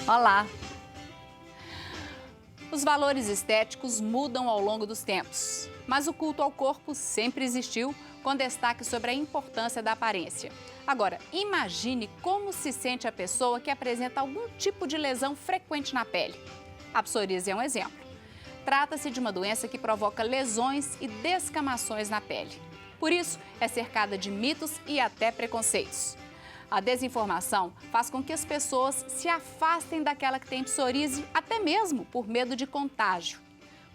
Olá! Os valores estéticos mudam ao longo dos tempos, mas o culto ao corpo sempre existiu, com destaque sobre a importância da aparência. Agora, imagine como se sente a pessoa que apresenta algum tipo de lesão frequente na pele. A psoríase é um exemplo. Trata-se de uma doença que provoca lesões e descamações na pele. Por isso, é cercada de mitos e até preconceitos. A desinformação faz com que as pessoas se afastem daquela que tem psoríase, até mesmo por medo de contágio.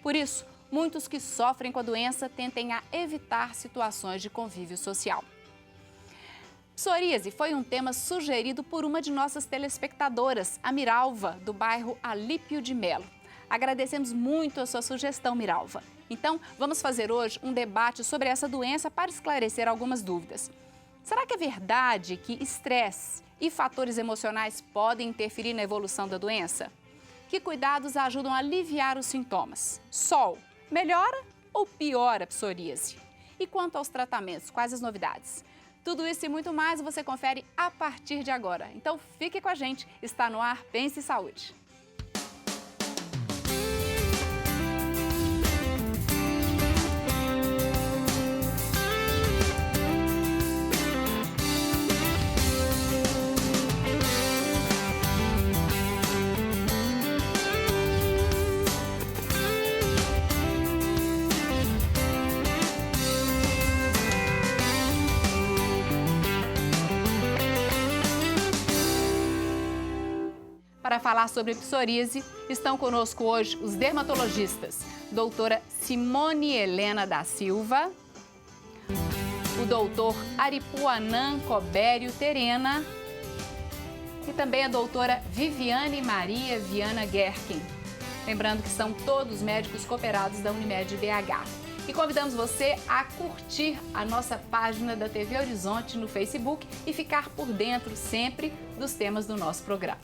Por isso, muitos que sofrem com a doença tendem a evitar situações de convívio social. Psoríase foi um tema sugerido por uma de nossas telespectadoras, a Miralva, do bairro Alípio de Melo. Agradecemos muito a sua sugestão, Miralva. Então, vamos fazer hoje um debate sobre essa doença para esclarecer algumas dúvidas. Será que é verdade que estresse e fatores emocionais podem interferir na evolução da doença? Que cuidados ajudam a aliviar os sintomas? Sol, melhora ou piora a psoríase? E quanto aos tratamentos, quais as novidades? Tudo isso e muito mais você confere a partir de agora. Então fique com a gente, está no ar Pense Saúde. Para falar sobre psoríase, estão conosco hoje os dermatologistas, doutora Simone Helena da Silva, o doutor Aripuanã Cobério Terena e também a doutora Viviane Maria Viana Gerken. Lembrando que são todos médicos cooperados da Unimed BH. E convidamos você a curtir a nossa página da TV Horizonte no Facebook e ficar por dentro sempre dos temas do nosso programa.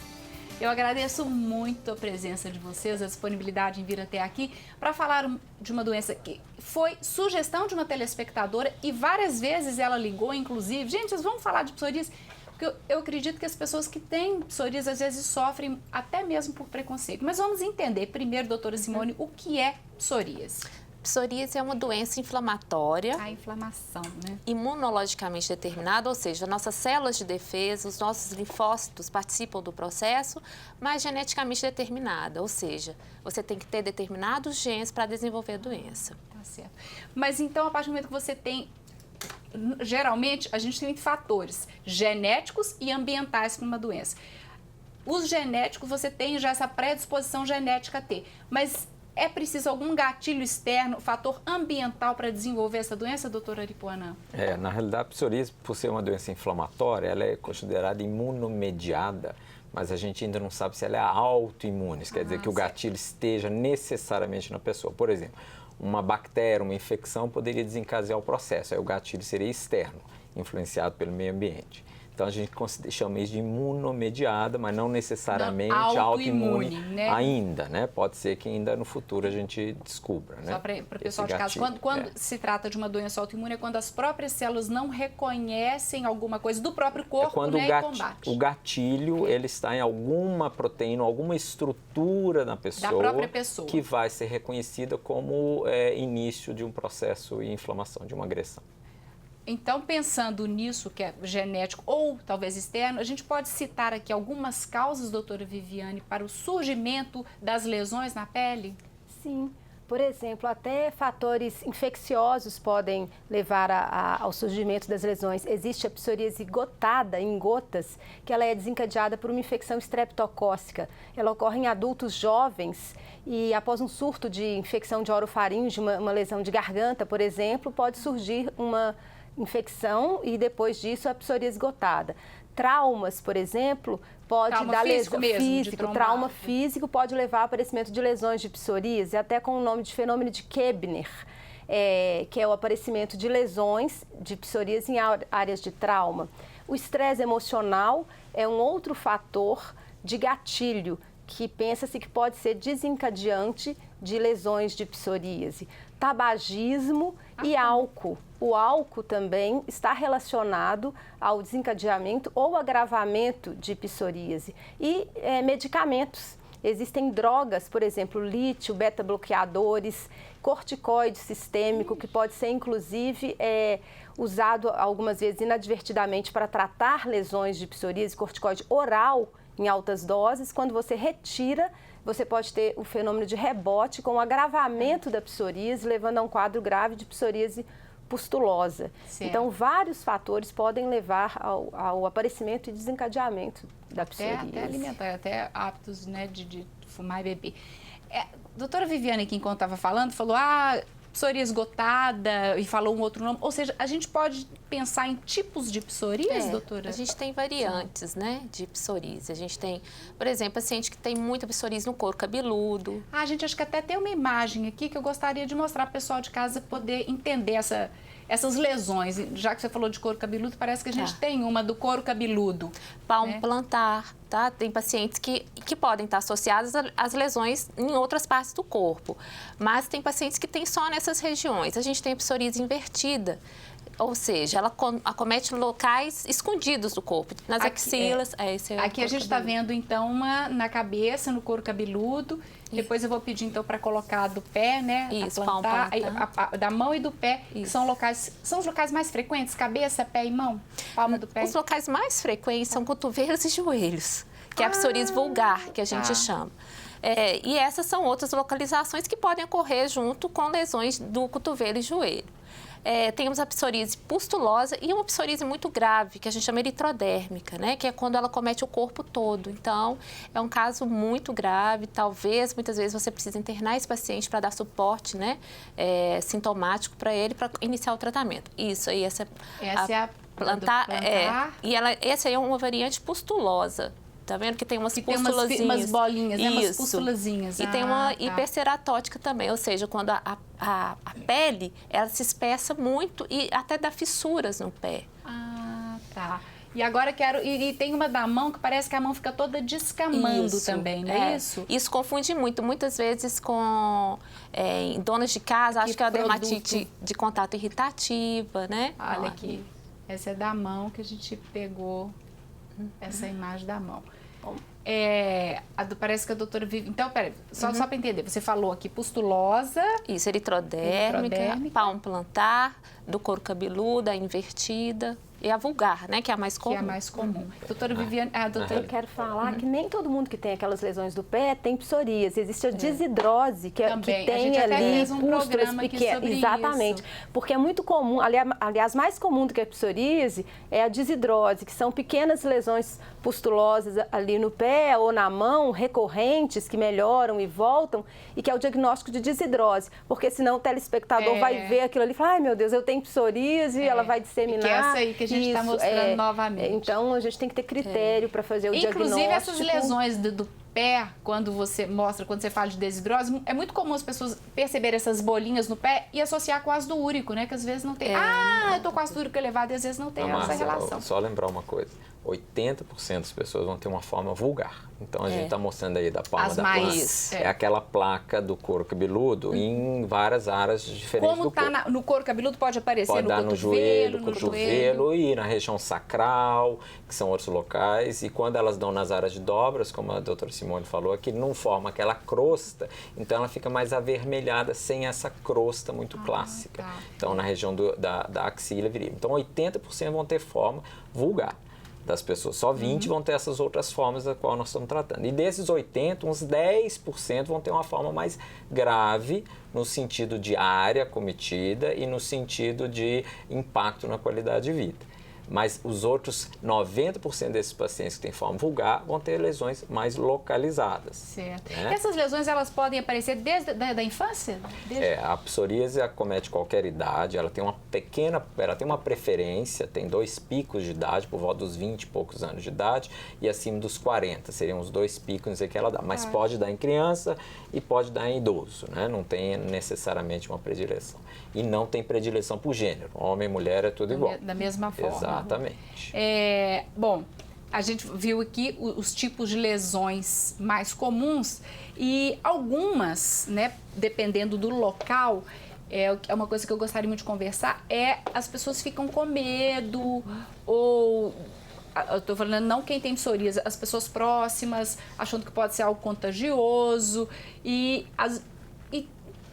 Eu agradeço muito a presença de vocês, a disponibilidade em vir até aqui para falar de uma doença que foi sugestão de uma telespectadora e várias vezes ela ligou, inclusive, gente, vamos falar de psoríase, porque eu acredito que as pessoas que têm psoríase às vezes sofrem até mesmo por preconceito. Mas vamos entender primeiro, doutora Simone, o que é psoríase? Psoríase é uma doença inflamatória. A inflamação, né? Imunologicamente determinada, ou seja, nossas células de defesa, os nossos linfócitos participam do processo, mas geneticamente determinada, ou seja, você tem que ter determinados genes para desenvolver a doença. Tá certo. Mas então, a partir do momento que você tem, geralmente, a gente tem fatores genéticos e ambientais para uma doença. Os genéticos, você tem já essa predisposição genética a ter, mas é preciso algum gatilho externo, fator ambiental para desenvolver essa doença, doutora Aripuanã? Na realidade, a psoríase, por ser uma doença inflamatória, ela é considerada imunomediada, mas a gente ainda não sabe se ela é autoimune, isso quer dizer que o gatilho esteja necessariamente na pessoa. Por exemplo, uma bactéria, uma infecção poderia desencadear o processo, aí o gatilho seria externo, influenciado pelo meio ambiente. Então, a gente chama isso de imunomediada, mas não necessariamente autoimune né? ainda, né? Pode ser que ainda no futuro a gente descubra, né? Só para o pessoal de casa, quando se trata de uma doença autoimune, é quando as próprias células não reconhecem alguma coisa do próprio corpo, quando né, e combate. O gatilho, ele está em alguma proteína, alguma estrutura na pessoa, da própria pessoa, que vai ser reconhecida como início de um processo de inflamação, de uma agressão. Então, pensando nisso, que é genético ou talvez externo, a gente pode citar aqui algumas causas, doutora Viviane, para o surgimento das lesões na pele? Sim. Por exemplo, até fatores infecciosos podem levar ao surgimento das lesões. Existe a psoríase gotada, em gotas, que ela é desencadeada por uma infecção estreptocócica. Ela ocorre em adultos jovens e após um surto de infecção de orofaringe, uma lesão de garganta, por exemplo, pode surgir uma infecção e depois disso a psoríase gotada. Traumas, por exemplo, pode dar lesão física, trauma físico pode levar ao aparecimento de lesões de psoríase, até com o nome de fenômeno de Koebner, que é o aparecimento de lesões de psoríase em áreas de trauma. O estresse emocional é um outro fator de gatilho que pensa-se que pode ser desencadeante de lesões de psoríase? Tabagismo e álcool. O álcool também está relacionado ao desencadeamento ou agravamento de psoríase. E medicamentos. Existem drogas, por exemplo, lítio, beta-bloqueadores, corticoide sistêmico, que pode ser, inclusive, usado algumas vezes inadvertidamente para tratar lesões de psoríase, corticoide oral em altas doses. Quando você retira, você pode ter o fenômeno de rebote com o agravamento da psoríase, levando a um quadro grave de psoríase pustulosa. Certo. Então, vários fatores podem levar ao aparecimento e desencadeamento da psoríase. Até alimentar, até hábitos, né, de fumar e beber. Doutora Viviane, aqui, enquanto estava falando, falou, psoríase esgotada, e falou um outro nome. Ou seja, a gente pode pensar em tipos de psoríase, doutora? A gente tem variantes, né, de psoríase. A gente tem, por exemplo, paciente que tem muita psoríase no couro cabeludo. Gente, acho que até tem uma imagem aqui que eu gostaria de mostrar para o pessoal de casa poder entender essas lesões. Já que você falou de couro cabeludo, parece que a gente tem uma do couro cabeludo. Palmo plantar, tá? Tem pacientes que podem estar associadas às lesões em outras partes do corpo, mas tem pacientes que têm só nessas regiões. A gente tem a psoríase invertida, ou seja, ela acomete locais escondidos do corpo, nas axilas. Aqui a gente está vendo, então, uma na cabeça, no couro cabeludo. Depois eu vou pedir, então, para colocar do pé, né? Isso, plantar, da mão e do pé, que são os locais mais frequentes, cabeça, pé e mão, palma do pé. Os locais mais frequentes são cotovelos e joelhos, que é a psoríase vulgar, que a gente chama. E essas são outras localizações que podem ocorrer junto com lesões do cotovelo e joelho. Temos a psoríase pustulosa e uma psoríase muito grave, que a gente chama eritrodérmica, né? Que é quando ela comete o corpo todo. Então, é um caso muito grave. Muitas vezes, você precisa internar esse paciente para dar suporte, né? Sintomático para ele, para iniciar o tratamento. Isso aí, essa é a plantar. Essa aí é uma variante pustulosa. Tá vendo que tem umas pustulazinhas? Tem umas bolinhas, né? Umas pustulazinhas. E tem uma hiperceratótica também, ou seja, quando a pele, ela se espessa muito e até dá fissuras no pé. Tá. E agora e tem uma da mão que parece que a mão fica toda descamando também, não é isso? Isso confunde muito, muitas vezes com donas de casa, acho que é a dermatite de contato irritativa, né? Olha aqui, essa é da mão que a gente pegou, essa imagem da mão. Parece que a doutora vive... Então, peraí, só para entender, você falou aqui pustulosa... Isso, eritrodérmica, palmo plantar, do couro cabeludo, a invertida... E a vulgar, né? Que é a mais comum. Doutora Viviane... Eu quero falar que nem todo mundo que tem aquelas lesões do pé tem psoríase. Existe a desidrose, que tem ali pústulas pequenas. Exatamente. Isso. Porque é muito comum, aliás, mais comum do que a psoríase é a desidrose, que são pequenas lesões pustulosas ali no pé ou na mão, recorrentes, que melhoram e voltam, e que é o diagnóstico de desidrose. Porque senão o telespectador vai ver aquilo ali e fala, ai meu Deus, eu tenho psoríase, ela vai disseminar. Que é essa aí que a gente está mostrando novamente. Então, a gente tem que ter critério para fazer o diagnóstico. Inclusive, essas lesões do pé, quando você fala de desidrose, é muito comum as pessoas perceberem essas bolinhas no pé e associar com ácido úrico, né? Que às vezes não tem. Eu tô com ácido úrico elevado e às vezes não tem essa relação. Só lembrar uma coisa. 80% das pessoas vão ter uma forma vulgar. Então, a gente está mostrando aí da palma da mão. É aquela placa do couro cabeludo em várias áreas diferentes do corpo. Como no couro cabeludo, pode aparecer no cotovelo, no joelho, no cotovelo e na região sacral, que são outros locais. E quando elas dão nas áreas de dobras, como a doutora Simone falou aqui, não forma aquela crosta, então ela fica mais avermelhada sem essa crosta muito clássica. Então, na região da axila virilha. Então, 80% vão ter forma vulgar das pessoas. Só 20% vão ter essas outras formas da qual nós estamos tratando. E desses 80%, uns 10% vão ter uma forma mais grave no sentido de área cometida e no sentido de impacto na qualidade de vida. Mas os outros 90% desses pacientes que têm forma vulgar vão ter lesões mais localizadas. Certo. Né? Essas lesões, elas podem aparecer desde a infância? A psoríase acomete qualquer idade, ela tem uma preferência, tem 2 picos de idade, por volta dos 20 e poucos anos de idade, e acima dos 40, seriam os 2 picos que ela dá. Mas pode dar em criança e pode dar em idoso, né? Não tem necessariamente uma predileção. E não tem predileção por gênero, homem e mulher é tudo igual. Da mesma forma. Exatamente. Bom, a gente viu aqui os tipos de lesões mais comuns e algumas, né, dependendo do local, é uma coisa que eu gostaria muito de conversar, as pessoas ficam com medo ou... Eu estou falando não quem tem psoríase, as pessoas próximas, achando que pode ser algo contagioso e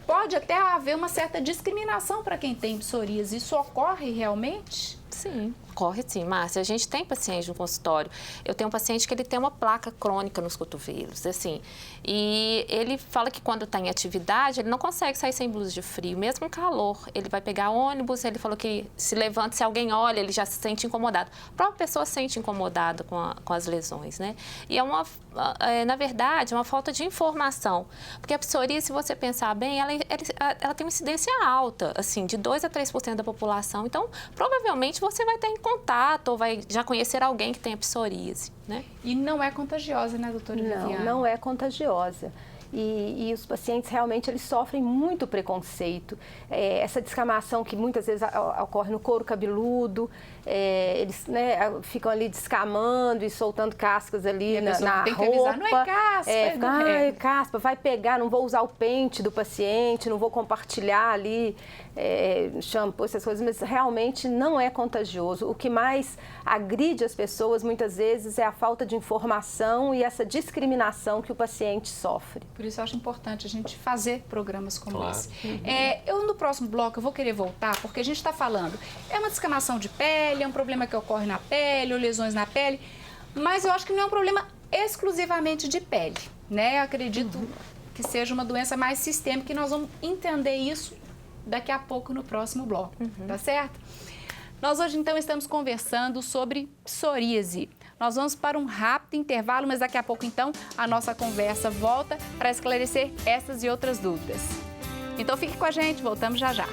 pode até haver uma certa discriminação para quem tem psoríase. Isso ocorre realmente? Sim, ocorre sim, Márcia. A gente tem paciente no consultório. Eu tenho um paciente que ele tem uma placa crônica nos cotovelos, assim, e ele fala que quando está em atividade, ele não consegue sair sem blusa de frio, mesmo calor. Ele vai pegar ônibus, ele falou que se levanta, se alguém olha, ele já se sente incomodado. A própria pessoa se sente incomodada com as lesões, né? E na verdade, é uma falta de informação, porque a psoríase, se você pensar bem, ela tem uma incidência alta, assim, de 2 a 3% da população. Então, provavelmente, você vai ter em contato ou vai já conhecer alguém que tem psoríase, né? E não é contagiosa, né, doutora Viviane? Não é contagiosa. E os pacientes realmente eles sofrem muito preconceito. Essa descamação que muitas vezes ocorre no couro cabeludo, eles, né, ficam ali descamando e soltando cascas ali na tem roupa. Que avisar, não é caspa, é caspa, vai pegar, não vou usar o pente do paciente, não vou compartilhar ali shampoo, essas coisas, mas realmente não é contagioso. O que mais agride as pessoas muitas vezes é a falta de informação e essa discriminação que o paciente sofre. Por isso eu acho importante a gente fazer programas como claro. esse. Eu no próximo bloco eu vou querer voltar, porque a gente está falando, é uma descamação de pele, é um problema que ocorre na pele, ou lesões na pele, mas eu acho que não é um problema exclusivamente de pele, né? Eu acredito que seja uma doença mais sistêmica e nós vamos entender isso daqui a pouco no próximo bloco, tá certo? Nós hoje então estamos conversando sobre psoríase. Nós vamos para um rápido intervalo, mas daqui a pouco então a nossa conversa volta para esclarecer essas e outras dúvidas. Então fique com a gente, voltamos já já.